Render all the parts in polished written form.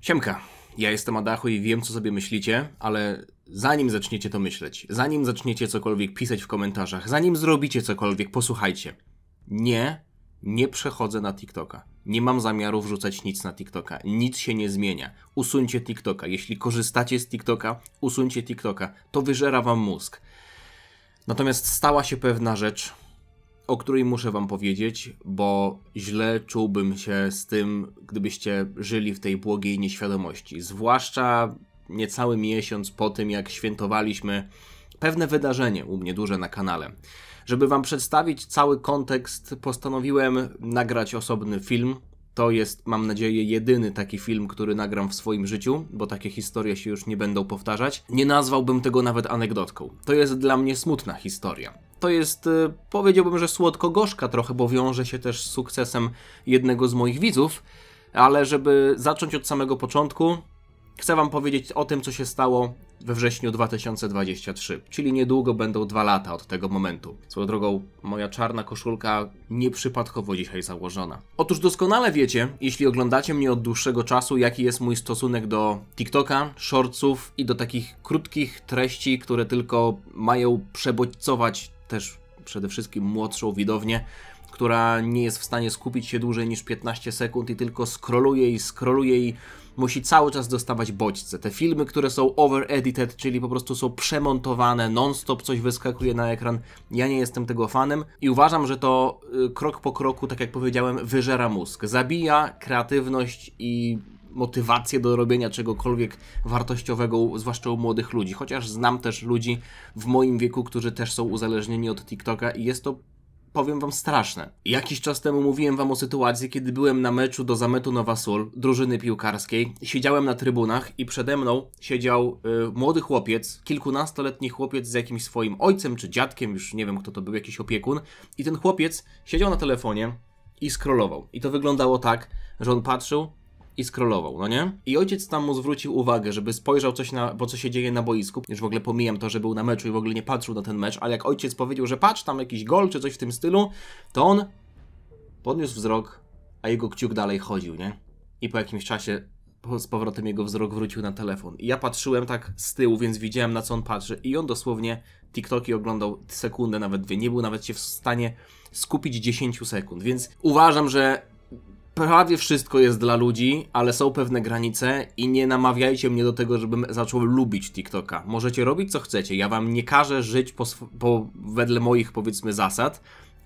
Siemka, ja jestem Adachu i wiem, co sobie myślicie, ale zanim zaczniecie to myśleć, zanim zaczniecie cokolwiek pisać w komentarzach, zanim zrobicie cokolwiek, posłuchajcie. Nie przechodzę na TikToka. Nie mam zamiaru wrzucać nic na TikToka. Nic się nie zmienia. Usuńcie TikToka. Jeśli korzystacie z TikToka, usuńcie TikToka. To wyżera wam mózg. Natomiast stała się pewna rzecz, o której muszę wam powiedzieć, bo źle czułbym się z tym, gdybyście żyli w tej błogiej nieświadomości. Zwłaszcza niecały miesiąc po tym, jak świętowaliśmy pewne wydarzenie u mnie duże na kanale. Żeby wam przedstawić cały kontekst, postanowiłem nagrać osobny film. To jest, mam nadzieję, jedyny taki film, który nagram w swoim życiu, bo takie historie się już nie będą powtarzać. Nie nazwałbym tego nawet anegdotką. To jest dla mnie smutna historia. To jest, powiedziałbym, że słodko-gorzka trochę, bo wiąże się też z sukcesem jednego z moich widzów, ale żeby zacząć od samego początku, chcę wam powiedzieć o tym, co się stało we wrześniu 2023, czyli niedługo będą 2 lata od tego momentu. Swoją drogą, moja czarna koszulka nieprzypadkowo dzisiaj założona. Otóż doskonale wiecie, jeśli oglądacie mnie od dłuższego czasu, jaki jest mój stosunek do TikToka, shortsów i do takich krótkich treści, które tylko mają przebodźcować też przede wszystkim młodszą widownię, która nie jest w stanie skupić się dłużej niż 15 sekund i tylko scrolluje i musi cały czas dostawać bodźce. Te filmy, które są over-edited, czyli po prostu są przemontowane, non-stop coś wyskakuje na ekran. Ja nie jestem tego fanem i uważam, że to krok po kroku, tak jak powiedziałem, wyżera mózg. Zabija kreatywność i motywację do robienia czegokolwiek wartościowego, zwłaszcza u młodych ludzi. Chociaż znam też ludzi w moim wieku, którzy też są uzależnieni od TikToka i jest to, powiem wam, straszne. Jakiś czas temu mówiłem wam o sytuacji, kiedy byłem na meczu do Zametu Nowa Sól, drużyny piłkarskiej. Siedziałem na trybunach i przede mną siedział młody chłopiec, kilkunastoletni chłopiec z jakimś swoim ojcem czy dziadkiem, już nie wiem kto to był, jakiś opiekun. I ten chłopiec siedział na telefonie i scrollował. I to wyglądało tak, że on patrzył i scrollował, no nie? I ojciec tam mu zwrócił uwagę, żeby spojrzał bo co się dzieje na boisku. Już w ogóle pomijam to, że był na meczu i w ogóle nie patrzył na ten mecz, ale jak ojciec powiedział, że patrz, tam jakiś gol czy coś w tym stylu, to on podniósł wzrok, a jego kciuk dalej chodził, nie? I po jakimś czasie z powrotem jego wzrok wrócił na telefon. I ja patrzyłem tak z tyłu, więc widziałem, na co on patrzy. I on dosłownie TikToki oglądał sekundę, nawet 2. Nie był nawet się w stanie skupić 10 sekund. Więc uważam, że prawie wszystko jest dla ludzi, ale są pewne granice i nie namawiajcie mnie do tego, żebym zaczął lubić TikToka. Możecie robić co chcecie, ja wam nie każę żyć wedle moich, powiedzmy, zasad,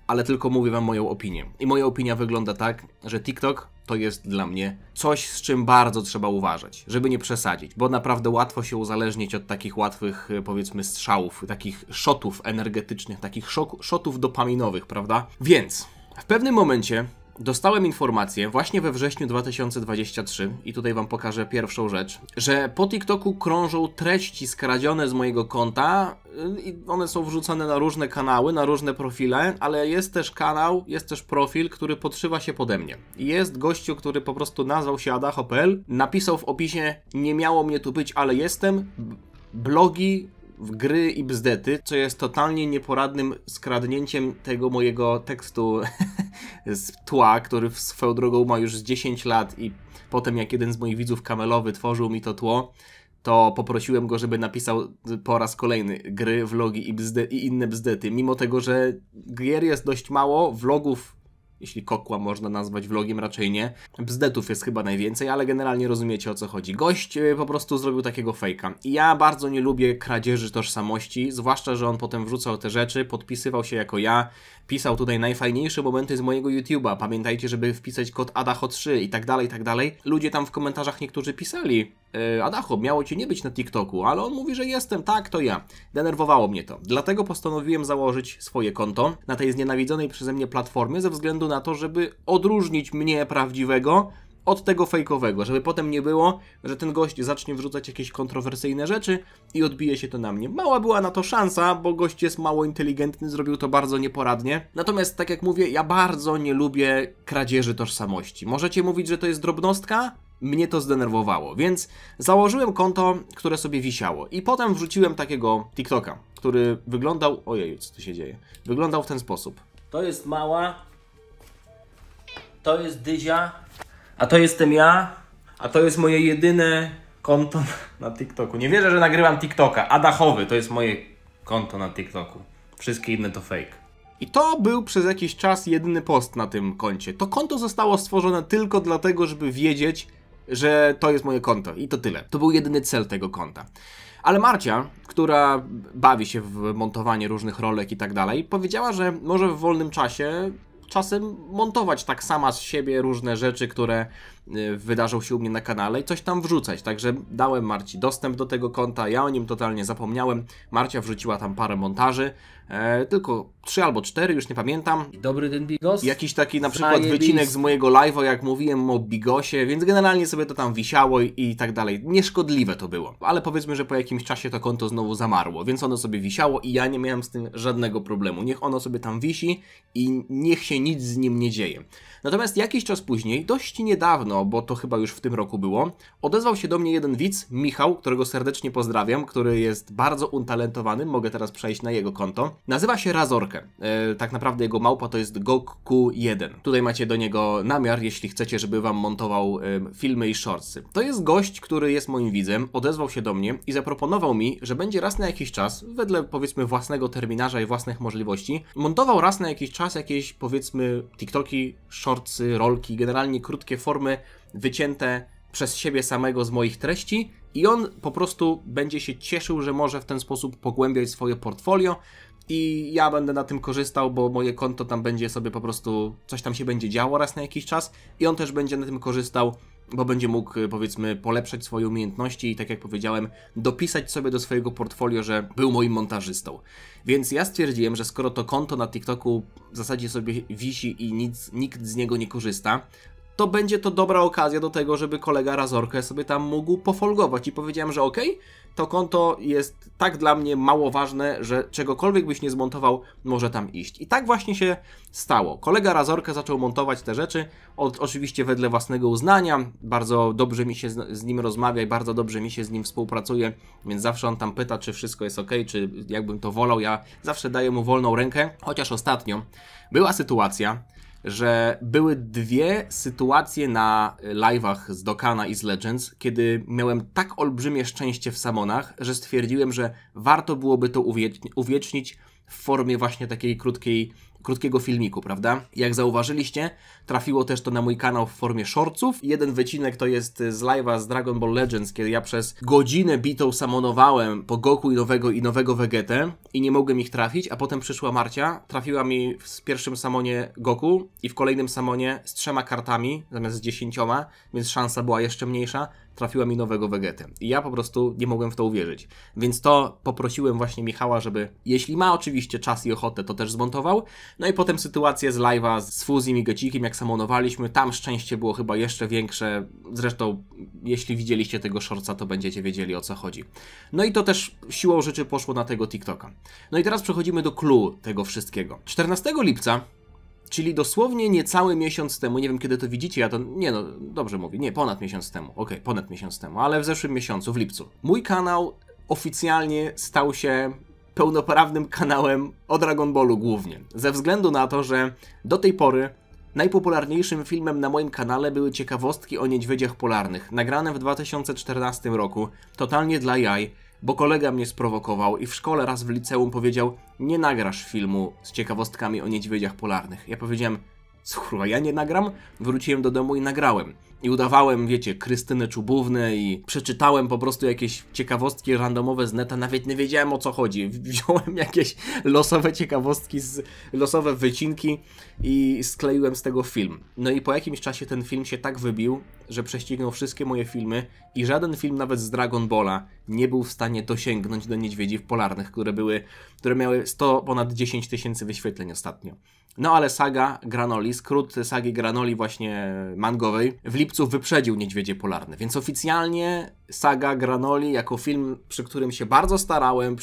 ale tylko mówię wam moją opinię. I moja opinia wygląda tak, że TikTok to jest dla mnie coś, z czym bardzo trzeba uważać, żeby nie przesadzić, bo naprawdę łatwo się uzależnić od takich łatwych, powiedzmy, strzałów, takich shotów energetycznych, takich shotów dopaminowych, prawda? Więc w pewnym momencie dostałem informację właśnie we wrześniu 2023 i tutaj wam pokażę pierwszą rzecz, że po TikToku krążą treści skradzione z mojego konta i one są wrzucone na różne kanały, na różne profile, ale jest też kanał, jest też profil, który podszywa się pode mnie. I jest gościu, który po prostu nazwał się adacho.pl, napisał w opisie: nie miało mnie tu być, ale jestem, blogi w gry i bzdety, co jest totalnie nieporadnym skradnięciem tego mojego tekstu z tła, który swoją drogą ma już z 10 lat i potem jak jeden z moich widzów kamelowy tworzył mi to tło, to poprosiłem go, żeby napisał po raz kolejny gry, vlogi i inne bzdety. Mimo tego, że gier jest dość mało, vlogów, jeśli kokła można nazwać vlogiem, raczej nie. Bzdetów jest chyba najwięcej, ale generalnie rozumiecie, o co chodzi. Gość po prostu zrobił takiego fejka. I ja bardzo nie lubię kradzieży tożsamości, zwłaszcza, że on potem wrzucał te rzeczy, podpisywał się jako ja, pisał tutaj najfajniejsze momenty z mojego YouTube'a. Pamiętajcie, żeby wpisać kod Adacho3 i tak dalej, i tak dalej. Ludzie tam w komentarzach niektórzy pisali: Adacho, miało cię nie być na TikToku, ale on mówi, że jestem, tak, to ja. Denerwowało mnie to. Dlatego postanowiłem założyć swoje konto na tej znienawidzonej przeze mnie platformie, ze względu na to, żeby odróżnić mnie prawdziwego od tego fejkowego, żeby potem nie było, że ten gość zacznie wrzucać jakieś kontrowersyjne rzeczy i odbije się to na mnie. Mała była na to szansa, bo gość jest mało inteligentny, zrobił to bardzo nieporadnie. Natomiast, tak jak mówię, ja bardzo nie lubię kradzieży tożsamości. Możecie mówić, że to jest drobnostka? Mnie to zdenerwowało, więc założyłem konto, które sobie wisiało i potem wrzuciłem takiego TikToka, który wyglądał... Ojej, co tu się dzieje? Wyglądał w ten sposób. To jest Mała, to jest Dyzia, a to jestem ja. A to jest moje jedyne konto na TikToku. Nie wierzę, że nagrywam TikToka. Adachowy to jest moje konto na TikToku. Wszystkie inne to fake. I to był przez jakiś czas jedyny post na tym koncie. To konto zostało stworzone tylko dlatego, żeby wiedzieć, że to jest moje konto. I to tyle. To był jedyny cel tego konta. Ale Marcia, która bawi się w montowanie różnych rolek i tak dalej, powiedziała, że może w wolnym czasie czasem montować tak sama z siebie różne rzeczy, które wydarzą się u mnie na kanale i coś tam wrzucać. Także dałem Marci dostęp do tego konta, ja o nim totalnie zapomniałem. Marcia wrzuciła tam parę montaży, tylko 3 albo 4, już nie pamiętam. Dobry ten bigos? Jakiś taki na przykład wycinek z mojego live'a, jak mówiłem o bigosie, więc generalnie sobie to tam wisiało i tak dalej. Nieszkodliwe to było, ale powiedzmy, że po jakimś czasie to konto znowu zamarło, więc ono sobie wisiało i ja nie miałem z tym żadnego problemu. Niech ono sobie tam wisi i niech się nic z nim nie dzieje. Natomiast jakiś czas później, dość niedawno, bo to chyba już w tym roku było, odezwał się do mnie jeden widz, Michał, którego serdecznie pozdrawiam, który jest bardzo utalentowany, mogę teraz przejść na jego konto. Nazywa się Razorkę. Tak naprawdę jego małpa to jest Goku1. Tutaj macie do niego namiar, jeśli chcecie, żeby wam montował filmy i shortsy. To jest gość, który jest moim widzem, odezwał się do mnie i zaproponował mi, że będzie raz na jakiś czas, wedle powiedzmy własnego terminarza i własnych możliwości, montował raz na jakiś czas jakieś powiedzmy TikToki, shortsy, rolki, generalnie krótkie formy wycięte przez siebie samego z moich treści i on po prostu będzie się cieszył, że może w ten sposób pogłębiać swoje portfolio i ja będę na tym korzystał, bo moje konto tam będzie sobie po prostu, coś tam się będzie działo raz na jakiś czas i on też będzie na tym korzystał, bo będzie mógł powiedzmy polepszać swoje umiejętności i tak jak powiedziałem, dopisać sobie do swojego portfolio, że był moim montażystą. Więc ja stwierdziłem, że skoro to konto na TikToku w zasadzie sobie wisi i nikt z niego nie korzysta, to będzie to dobra okazja do tego, żeby kolega Razorkę sobie tam mógł pofolgować i powiedziałem, że okej, to konto jest tak dla mnie mało ważne, że czegokolwiek byś nie zmontował, może tam iść. I tak właśnie się stało. Kolega Razorkę zaczął montować te rzeczy, oczywiście wedle własnego uznania, bardzo dobrze mi się z nim rozmawia i bardzo dobrze mi się z nim współpracuje, więc zawsze on tam pyta, czy wszystko jest okej, czy jakbym to wolał, ja zawsze daję mu wolną rękę, chociaż ostatnio była sytuacja, że były dwie sytuacje na live'ach z Dokana i z Legends, kiedy miałem tak olbrzymie szczęście w Samonach, że stwierdziłem, że warto byłoby to uwiecznić w formie właśnie takiej krótkiego filmiku, prawda? Jak zauważyliście, trafiło też to na mój kanał w formie shortsów. Jeden wycinek to jest z live'a z Dragon Ball Legends, kiedy ja przez godzinę bitą samonowałem po Goku i nowego Vegetę i nie mogłem ich trafić, a potem przyszła Marcia, trafiła mi w pierwszym samonie Goku i w kolejnym samonie z 3 kartami zamiast z 10, więc szansa była jeszcze mniejsza, trafiła mi nowego Vegetę. I ja po prostu nie mogłem w to uwierzyć. Więc to poprosiłem właśnie Michała, żeby, jeśli ma oczywiście czas i ochotę, to też zmontował. No i potem sytuację z live'a z Fuzim i Gecikiem, jak samonowaliśmy, tam szczęście było chyba jeszcze większe. Zresztą, jeśli widzieliście tego shortsa, to będziecie wiedzieli, o co chodzi. No i to też siłą rzeczy poszło na tego TikToka. No i teraz przechodzimy do clue tego wszystkiego. 14 lipca, czyli dosłownie niecały miesiąc temu, nie wiem kiedy to widzicie, ja to, nie no, dobrze mówię, nie, ponad miesiąc temu, okej, ponad miesiąc temu, ale w zeszłym miesiącu, w lipcu, mój kanał oficjalnie stał się pełnoprawnym kanałem o Dragon Ballu głównie, ze względu na to, że do tej pory najpopularniejszym filmem na moim kanale były ciekawostki o niedźwiedziach polarnych, nagrane w 2014 roku, totalnie dla jaj, bo kolega mnie sprowokował i w szkole raz w liceum powiedział: nie nagrasz filmu z ciekawostkami o niedźwiedziach polarnych. Ja powiedziałem: słuchaj, ja nie nagram? Wróciłem do domu i nagrałem. I udawałem, wiecie, Krystynę Czubównę i przeczytałem po prostu jakieś ciekawostki randomowe z neta, nawet nie wiedziałem, o co chodzi. Wziąłem jakieś losowe ciekawostki, losowe wycinki i skleiłem z tego film. No i po jakimś czasie ten film się tak wybił, że prześcignął wszystkie moje filmy i żaden film nawet z Dragon Balla nie był w stanie dosięgnąć do niedźwiedzi polarnych, które miały ponad 10 000 wyświetleń ostatnio. No ale saga Granoli, skrót sagi Granoli właśnie mangowej, w lipcu wyprzedził Niedźwiedzie Polarne, więc oficjalnie saga Granoli jako film, przy którym się bardzo starałem,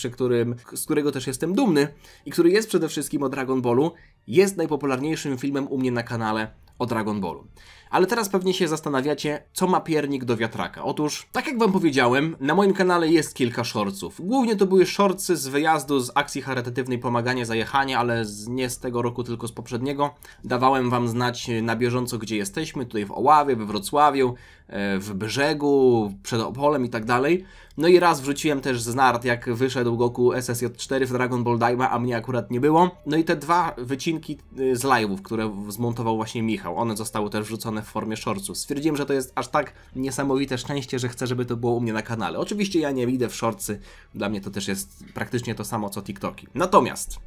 z którego też jestem dumny i który jest przede wszystkim o Dragon Ballu, jest najpopularniejszym filmem u mnie na kanale o Dragon Ballu. Ale teraz pewnie się zastanawiacie, co ma piernik do wiatraka. Otóż, tak jak wam powiedziałem, na moim kanale jest kilka shortsów. Głównie to były shortsy z wyjazdu z akcji charytatywnej Pomaganie za Jechanie, ale nie z tego roku, tylko z poprzedniego. Dawałem wam znać na bieżąco, gdzie jesteśmy, tutaj w Oławie, we Wrocławiu, w Brzegu, przed Opolem i tak dalej. No i raz wrzuciłem też z nart, jak wyszedł Goku SSJ4 w Dragon Ball Daima, a mnie akurat nie było. No i te dwa wycinki z live'ów, które zmontował właśnie Michał, one zostały też wrzucone w formie shortsów. Stwierdziłem, że to jest aż tak niesamowite szczęście, że chcę, żeby to było u mnie na kanale. Oczywiście ja nie idę w shortsy, dla mnie to też jest praktycznie to samo co TikToki. Natomiast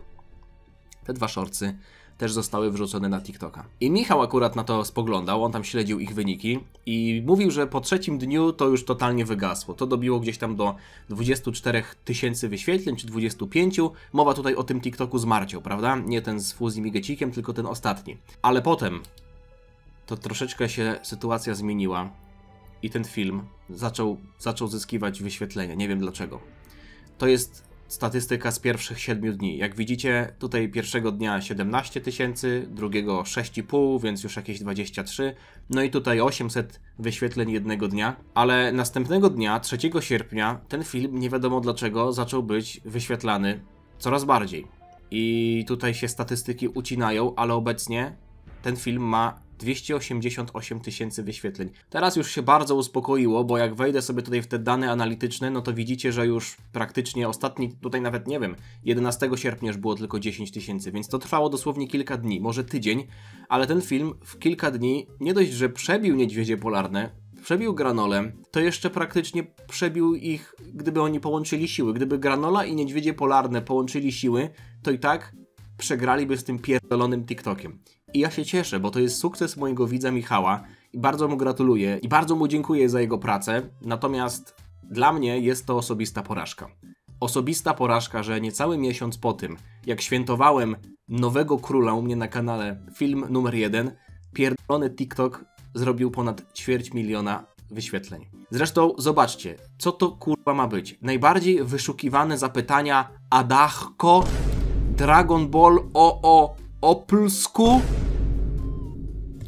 te dwa shortsy też zostały wrzucone na TikToka. I Michał akurat na to spoglądał, on tam śledził ich wyniki i mówił, że po trzecim dniu to już totalnie wygasło. To dobiło gdzieś tam do 24 000 wyświetleń, czy 25. Mowa tutaj o tym TikToku z Marcią, prawda? Nie ten z Fuzji Migecikiem, tylko ten ostatni. Ale potem to troszeczkę się sytuacja zmieniła i ten film zaczął zyskiwać wyświetlenia. Nie wiem dlaczego. To jest statystyka z pierwszych 7 dni. Jak widzicie, tutaj pierwszego dnia 17 000, drugiego 6,5, więc już jakieś 23. No i tutaj 800 wyświetleń jednego dnia. Ale następnego dnia, 3 sierpnia, ten film, nie wiadomo dlaczego, zaczął być wyświetlany coraz bardziej. I tutaj się statystyki ucinają, ale obecnie ten film ma 288 000 wyświetleń. Teraz już się bardzo uspokoiło, bo jak wejdę sobie tutaj w te dane analityczne, no to widzicie, że już praktycznie ostatni, tutaj nawet nie wiem, 11 sierpnia już było tylko 10 000, więc to trwało dosłownie kilka dni, może tydzień, ale ten film w kilka dni nie dość, że przebił Niedźwiedzie Polarne, przebił Granolę, to jeszcze praktycznie przebił ich, gdyby oni połączyli siły. Gdyby Granola i Niedźwiedzie Polarne połączyli siły, to i tak przegraliby z tym pierdolonym TikTokiem. I ja się cieszę, bo to jest sukces mojego widza Michała i bardzo mu gratuluję i bardzo mu dziękuję za jego pracę, natomiast dla mnie jest to osobista porażka. Osobista porażka, że niecały miesiąc po tym, jak świętowałem nowego króla u mnie na kanale, film numer 1, pierdolony TikTok zrobił ponad 250 000 wyświetleń. Zresztą zobaczcie, co to kurwa ma być. Najbardziej wyszukiwane zapytania Adachko, Dragon Ball o Plsku.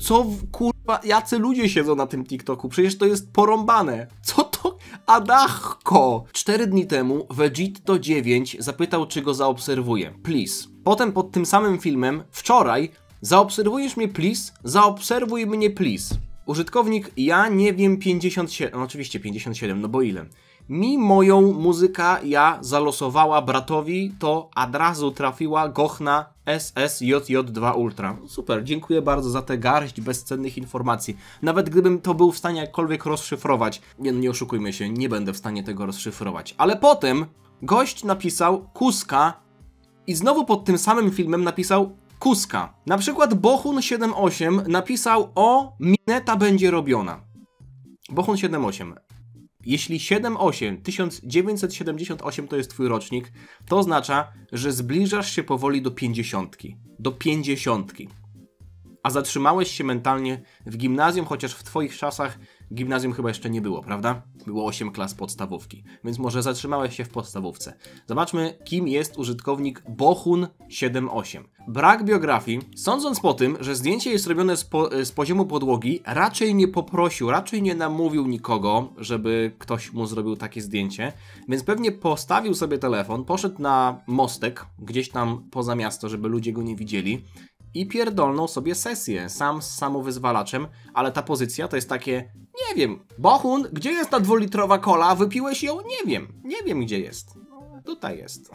Co kurwa, jacy ludzie siedzą na tym TikToku? Przecież to jest porąbane. Co to? Adachko! 4 dni temu Vegito 9 zapytał, czy go zaobserwuję. Please. Potem pod tym samym filmem, wczoraj, zaobserwujesz mnie please? Zaobserwuj mnie please. Użytkownik, ja nie wiem 57, no oczywiście 57, no bo ile? Mi moją muzyka ja zalosowała bratowi, to od razu trafiła gochna SSJJ2 Ultra. Super, dziękuję bardzo za tę garść bezcennych informacji. Nawet gdybym to był w stanie jakkolwiek rozszyfrować, nie oszukujmy się, nie będę w stanie tego rozszyfrować. Ale potem gość napisał Kuska i znowu pod tym samym filmem napisał Kuska. Na przykład Bohun78 napisał mineta będzie robiona. Bohun78. Jeśli 1978 to jest twój rocznik, to oznacza, że zbliżasz się powoli do 50. Do 50. A zatrzymałeś się mentalnie w gimnazjum, chociaż w twoich czasach gimnazjum chyba jeszcze nie było, prawda? Było 8 klas podstawówki, więc może zatrzymałeś się w podstawówce. Zobaczmy, kim jest użytkownik Bohun78. Brak biografii. Sądząc po tym, że zdjęcie jest robione z poziomu podłogi, raczej nie poprosił, raczej nie namówił nikogo, żeby ktoś mu zrobił takie zdjęcie, więc pewnie postawił sobie telefon, poszedł na mostek, gdzieś tam poza miasto, żeby ludzie go nie widzieli, i pierdolnął sobie sesję, sam z samowyzwalaczem, ale ta pozycja to jest takie, nie wiem, Bohun, gdzie jest ta 2-litrowa kola? Wypiłeś ją? Nie wiem gdzie jest. No, tutaj jest.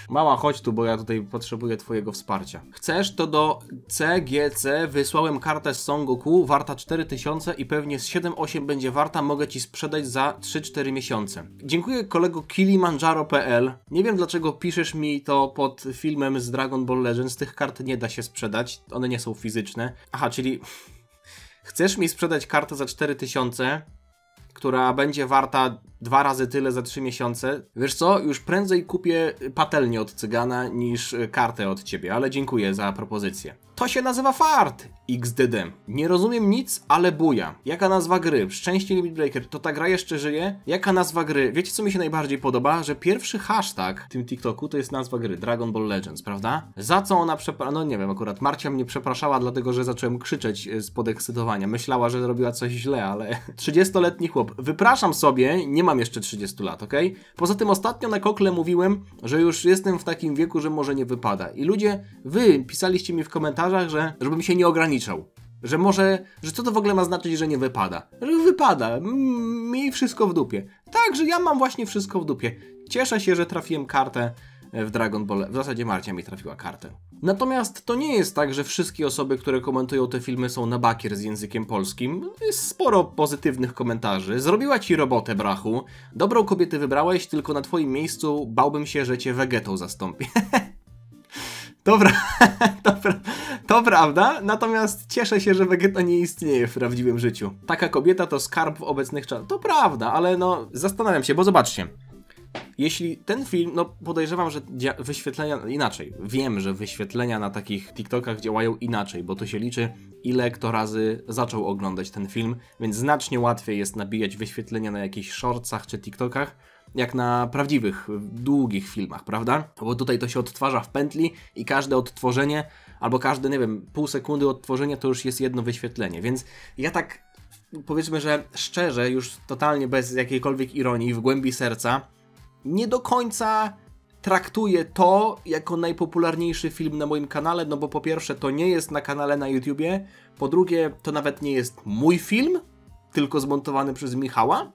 Mała, chodź tu, bo ja tutaj potrzebuję twojego wsparcia. Chcesz, to do CGC wysłałem kartę z Son Goku, warta 4000 i pewnie z 7-8 będzie warta, mogę ci sprzedać za 3-4 miesiące. Dziękuję kolego Kilimanjaro.pl. Nie wiem dlaczego piszesz mi to pod filmem z Dragon Ball Legends, tych kart nie da się sprzedać, one nie są fizyczne. Aha, czyli chcesz mi sprzedać kartę za 4000, która będzie warta 2 razy tyle za 3 miesiące. Wiesz co, już prędzej kupię patelnię od cygana niż kartę od ciebie, ale dziękuję za propozycję. To się nazywa fart! XDD. Nie rozumiem nic, ale buja. Jaka nazwa gry? Szczęście Limit Breaker. To ta gra jeszcze żyje? Jaka nazwa gry? Wiecie, co mi się najbardziej podoba? Że pierwszy hashtag w tym TikToku to jest nazwa gry. Dragon Ball Legends, prawda? Za co ona no nie wiem, akurat Marcia mnie przepraszała, dlatego że zacząłem krzyczeć z podekscytowania. Myślała, że robiła coś źle, ale... 30-letni chłop. Wypraszam sobie, nie mam jeszcze 30 lat, okej? Poza tym ostatnio na kokle mówiłem, że już jestem w takim wieku, że może nie wypada. I ludzie, wy pisaliście mi w komentarzach, żebym się nie ograniczał. Że może, że co to w ogóle ma znaczyć, że nie wypada? Że wypada, miej wszystko w dupie. Tak, że ja mam właśnie wszystko w dupie. Cieszę się, że trafiłem kartę w Dragon Ball. W zasadzie Marcia mi trafiła kartę. Natomiast to nie jest tak, że wszystkie osoby, które komentują te filmy, są na bakier z językiem polskim. Jest sporo pozytywnych komentarzy. Zrobiła ci robotę, brachu. Dobrą kobietę wybrałeś, tylko na twoim miejscu bałbym się, że cię wegetą zastąpi. Dobra, to prawda, natomiast cieszę się, że Vegeta nie istnieje w prawdziwym życiu. Taka kobieta to skarb w obecnych czasach. To prawda, ale no zastanawiam się, bo zobaczcie. Jeśli ten film, no podejrzewam, że wyświetlenia inaczej. Wiem, że wyświetlenia na takich TikTokach działają inaczej, bo to się liczy, ile kto razy zaczął oglądać ten film, więc znacznie łatwiej jest nabijać wyświetlenia na jakichś shortsach czy TikTokach, jak na prawdziwych, długich filmach, prawda? Bo tutaj to się odtwarza w pętli i każde odtworzenie, albo każde, nie wiem, pół sekundy odtworzenia to już jest jedno wyświetlenie, więc ja tak, powiedzmy, że szczerze, już totalnie bez jakiejkolwiek ironii, w głębi serca, nie do końca traktuję to jako najpopularniejszy film na moim kanale, no bo po pierwsze to nie jest na kanale na YouTubie, po drugie to nawet nie jest mój film, tylko zmontowany przez Michała,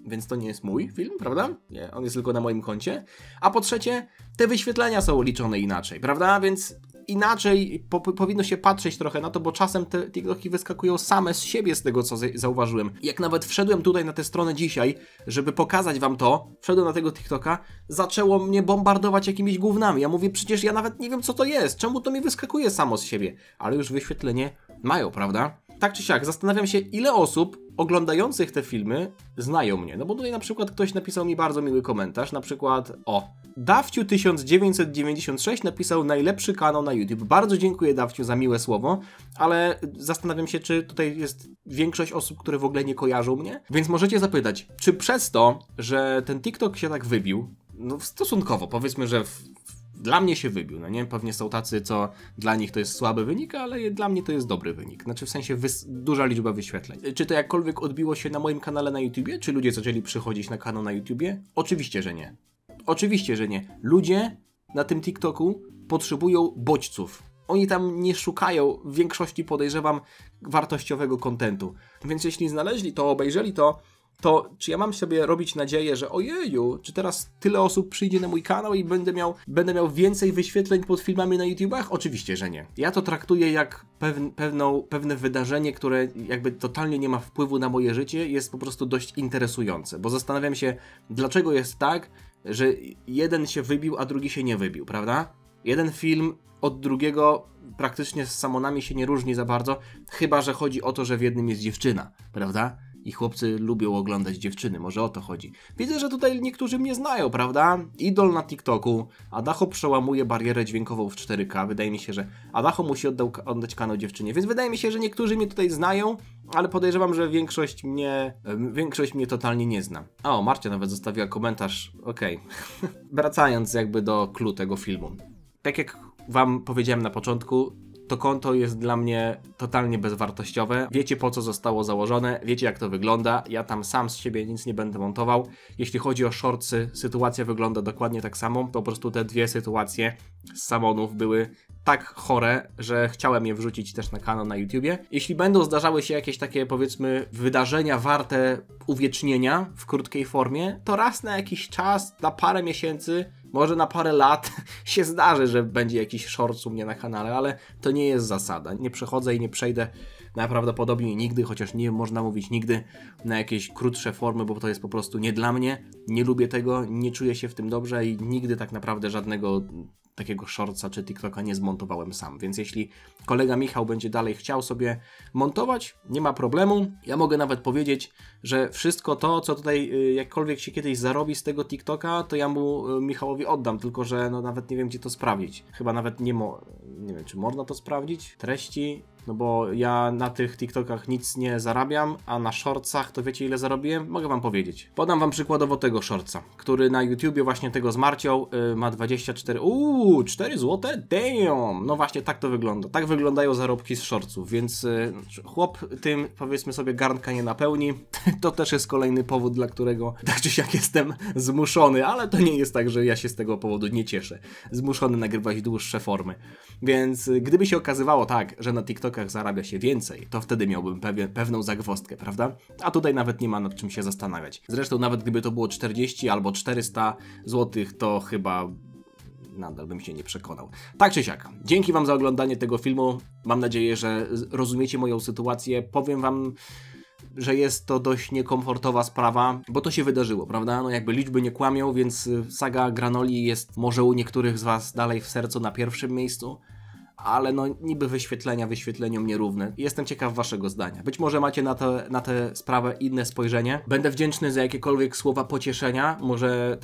więc to nie jest mój film, prawda? Nie, on jest tylko na moim koncie. A po trzecie, te wyświetlenia są liczone inaczej, prawda? Więc inaczej powinno się patrzeć trochę na to, bo czasem te TikToki wyskakują same z siebie z tego, co zauważyłem. Jak nawet wszedłem tutaj na tę stronę dzisiaj, żeby pokazać wam to, wszedłem na tego TikToka, zaczęło mnie bombardować jakimiś gównami. Ja mówię, przecież ja nawet nie wiem, co to jest, czemu to mi wyskakuje samo z siebie. Ale już wyświetlenie mają, prawda? Tak czy siak, zastanawiam się, ile osób oglądających te filmy znają mnie. No bo tutaj na przykład ktoś napisał mi bardzo miły komentarz, na przykład, Dawciu 1996 napisał najlepszy kanał na YouTube. Bardzo dziękuję, Dawciu, za miłe słowo, ale zastanawiam się, czy tutaj jest większość osób, które w ogóle nie kojarzą mnie. Więc możecie zapytać, czy przez to, że ten TikTok się tak wybił, no stosunkowo, powiedzmy, że dla mnie się wybił, no nie? Pewnie są tacy, co dla nich to jest słaby wynik, ale dla mnie to jest dobry wynik. Znaczy w sensie duża liczba wyświetleń. Czy to jakkolwiek odbiło się na moim kanale na YouTubie? Czy ludzie zaczęli przychodzić na kanał na YouTubie? Oczywiście, że nie. Oczywiście, że nie. Ludzie na tym TikToku potrzebują bodźców. Oni tam nie szukają, w większości podejrzewam, wartościowego kontentu. Więc jeśli znaleźli to, obejrzeli to czy ja mam sobie robić nadzieję, że ojeju, czy teraz tyle osób przyjdzie na mój kanał i będę miał więcej wyświetleń pod filmami na YouTubach? Oczywiście, że nie. Ja to traktuję jak pewne wydarzenie, które jakby totalnie nie ma wpływu na moje życie, jest po prostu dość interesujące, bo zastanawiam się, dlaczego jest tak, że jeden się wybił, a drugi się nie wybił, prawda? Jeden film od drugiego praktycznie z Samonami się nie różni za bardzo, chyba że chodzi o to, że w jednym jest dziewczyna, prawda? I chłopcy lubią oglądać dziewczyny, może o to chodzi. Widzę, że tutaj niektórzy mnie znają, prawda? Idol na TikToku, Adacho przełamuje barierę dźwiękową w 4K. Wydaje mi się, że Adacho musi oddać kanał dziewczynie, więc wydaje mi się, że niektórzy mnie tutaj znają, ale podejrzewam, że większość mnie totalnie nie zna. O, Marcia nawet zostawiła komentarz, okej. Wracając jakby do clou tego filmu. Tak jak wam powiedziałem na początku, to konto jest dla mnie totalnie bezwartościowe. Wiecie, po co zostało założone, wiecie, jak to wygląda. Ja tam sam z siebie nic nie będę montował. Jeśli chodzi o shortsy, sytuacja wygląda dokładnie tak samo. Po prostu te dwie sytuacje z Samonów były tak chore, że chciałem je wrzucić też na kanał na YouTubie. Jeśli będą zdarzały się jakieś takie, powiedzmy, wydarzenia warte uwiecznienia w krótkiej formie, to raz na jakiś czas, na parę miesięcy, może na parę lat się zdarzy, że będzie jakiś shorts u mnie na kanale, ale to nie jest zasada. Nie przechodzę i nie przejdę najprawdopodobniej nigdy, chociaż nie można mówić nigdy, na jakieś krótsze formy, bo to jest po prostu nie dla mnie. Nie lubię tego, nie czuję się w tym dobrze i nigdy tak naprawdę żadnego takiego shortsa czy TikToka nie zmontowałem sam. Więc jeśli kolega Michał będzie dalej chciał sobie montować, nie ma problemu. Ja mogę nawet powiedzieć, że wszystko to, co tutaj jakkolwiek się kiedyś zarobi z tego TikToka, to ja mu Michałowi oddam, tylko że no nawet nie wiem, gdzie to sprawdzić. Chyba nawet nie wiem, czy można to sprawdzić, treści, no bo ja na tych TikTokach nic nie zarabiam, a na shortsach to wiecie ile zarobiłem? Mogę wam powiedzieć. Podam wam przykładowo tego shortsa, który na YouTubie właśnie tego z Marcią ma 24, 4 złote? Damn! No właśnie tak to wygląda. Tak wyglądają zarobki z shortsów, więc chłop tym, powiedzmy sobie, garnka nie napełni. To też jest kolejny powód, dla którego tak czy siak jestem zmuszony, ale to nie jest tak, że ja się z tego powodu nie cieszę. Zmuszony nagrywać dłuższe formy. Więc gdyby się okazywało tak, że na TikTokach zarabia się więcej, to wtedy miałbym pewną zagwozdkę, prawda? A tutaj nawet nie ma nad czym się zastanawiać. Zresztą nawet gdyby to było 40 albo 400 zł, to chyba nadal bym się nie przekonał. Tak czy siak, dzięki wam za oglądanie tego filmu. Mam nadzieję, że rozumiecie moją sytuację. Powiem wam, że jest to dość niekomfortowa sprawa, bo to się wydarzyło, prawda? No jakby liczby nie kłamią, więc saga Granoli jest może u niektórych z was dalej w sercu na pierwszym miejscu, ale no niby wyświetleniom nierówne. Jestem ciekaw waszego zdania. Być może macie na tę sprawę inne spojrzenie. Będę wdzięczny za jakiekolwiek słowa pocieszenia. Może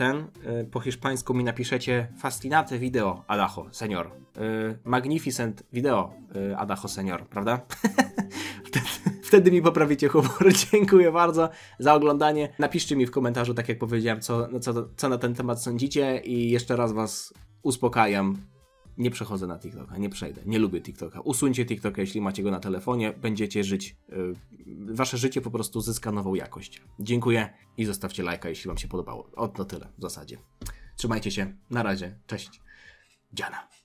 po hiszpańsku mi napiszecie fascinate video, Adajo, señor. Magnificent video, Adajo, señor, prawda? Wtedy mi poprawicie humor. Dziękuję bardzo za oglądanie. Napiszcie mi w komentarzu, tak jak powiedziałem, co na ten temat sądzicie i jeszcze raz was uspokajam. Nie przechodzę na TikToka, nie przejdę, nie lubię TikToka. Usuńcie TikToka, jeśli macie go na telefonie, będziecie żyć, wasze życie po prostu zyska nową jakość. Dziękuję i zostawcie lajka, jeśli wam się podobało. To tyle w zasadzie. Trzymajcie się, na razie, cześć. Dziana.